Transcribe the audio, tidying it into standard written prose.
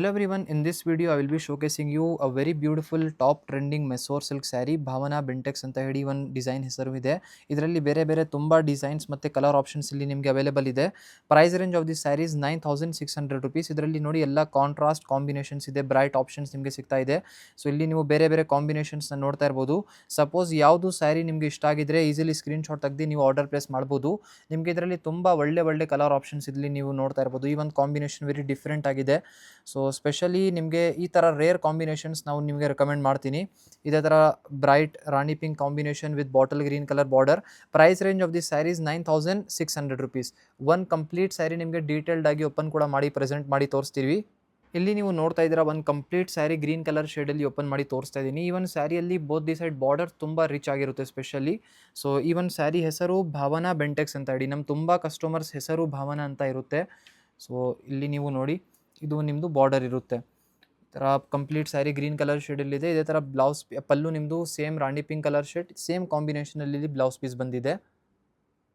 Hello everyone, in this video I will be showcasing you a very beautiful top trending Mysore silk sari Bhavana Bentex ಅಂತ ಹೇಳಿ ಒಂದು design ಹೆಸರು ಇದೆ. ಇದರಲ್ಲಿ ಬೇರೆ ಬೇರೆ ತುಂಬ ಡಿಸೈನ್ಸ್ ಮತ್ತು ಕಲರ್ ಆಪ್ಷನ್ಸ್ ಇಲ್ಲಿ ನಿಮಗೆ ಅವೈಲೇಬಲ್ ಇದೆ. Price range of the saris 9600 rupees. ಇದರಲ್ಲಿ ನೋಡಿ ಎಲ್ಲ ಕಾಂಟ್ರಾಸ್ಟ್ ಕಾಂಬಿನೇಷನ್ಸ್ ಇದೆ, ಬ್ರೈಟ್ ಆಪ್ಷನ್ಸ್ ನಿಮಗೆ ಸಿಗ್ತಾ ಇದೆ. ಸೊ ಇಲ್ಲಿ ನೀವು ಬೇರೆ ಬೇರೆ ಕಾಂಬಿನೇಷನ್ಸ್ನ ನೋಡ್ತಾ ಇರ್ಬೋದು. ಸಪೋಸ್ ಯಾವುದು ಸ್ಯಾರಿ ನಿಮಗೆ ಇಷ್ಟ ಆಗಿದ್ರೆ ಈಸಿಲಿ ಸ್ಕ್ರೀನ್ಶಾಟ್ ತೆಗೆದು ನೀವು ಆರ್ಡರ್ ಪ್ಲೇಸ್ ಮಾಡ್ಬೋದು. ನಿಮಗೆ ಇದರಲ್ಲಿ ತುಂಬ ಒಳ್ಳೆ ಕಲರ್ ಆಪ್ಷನ್ಸ್ ಇಲ್ಲಿ ನೀವು ನೋಡ್ತಾ ಇರ್ಬೋದು. ಈ ಒಂದು ಕಾಂಬಿನೇಷನ್ ವೆರಿ ಡಿಫ್ರೆಂಟ್ ಆಗಿದೆ. ಸೊ ಸ್ಪೆಷಲಿ ನಿಮಗೆ ಈ ಥರ ರೇರ್ ಕಾಂಬಿನೇಷನ್ಸ್ ನಾವು ನಿಮಗೆ ರೆಕಮೆಂಡ್ ಮಾಡ್ತೀನಿ. ಇದೇ ಥರ ಬ್ರೈಟ್ ರಾಣಿ pink combination with bottle green colour border. Price range of the saris 9600 rupees. ಒಂದು ಕಂಪ್ಲೀಟ್ ಸ್ಯಾರಿ ನಿಮಗೆ ಡೀಟೇಲ್ಡ್ ಆಗಿ ಓಪನ್ ಕೂಡ ಮಾಡಿ ಪ್ರೆಸೆಂಟ್ ಮಾಡಿ ತೋರಿಸ್ತೀವಿ. ಇಲ್ಲಿ ನೀವು ನೋಡ್ತಾ ಇದ್ದೀರಾ ಒಂದು ಕಂಪ್ಲೀಟ್ ಸ್ಯಾರಿ ಗ್ರೀನ್ ಕಲರ್ ಶೇಡಲ್ಲಿ ಓಪನ್ ಮಾಡಿ ತೋರಿಸ್ತಾ ಇದ್ದೀನಿ. ಈ ಒಂದು ಸ್ಯಾರಿಯಲ್ಲಿ ಬೋತ್ ದಿ ಸೈಡ್ ಬಾರ್ಡರ್ ತುಂಬ ರಿಚ್ ಆಗಿರುತ್ತೆ ಸ್ಪೆಷಲಿ. ಸೊ ಈ ಒಂದು ಸ್ಯಾರಿ ಹೆಸರು ಭಾವನಾ ಬೆಂಟೆಕ್ಸ್ ಅಂತ ಹೇಳಿ ನಮ್ಮ ತುಂಬ ಕಸ್ಟಮರ್ಸ್ ಹೆಸರು ಭಾವನಾ ಅಂತ ಇರುತ್ತೆ. ಸೊ ಇಲ್ಲಿ ನೀವು ನೋಡಿ, ಇದು ನಿಮ್ಮದು ಬಾರ್ಡರ್ ಇರುತ್ತೆ. ಈ ಥರ ಕಂಪ್ಲೀಟ್ ಸ್ಯಾರಿ ಗ್ರೀನ್ ಕಲರ್ ಶೇಡಲ್ಲಿದೆ. ಇದೇ ಥರ ಬ್ಲೌಸ್ ಪಲ್ಲು ನಿಮ್ಮದು same rani pink colour shade, same ಕಾಂಬಿನೇಷನಲ್ಲಿ ಬ್ಲೌಸ್ ಪೀಸ್ ಬಂದಿದೆ.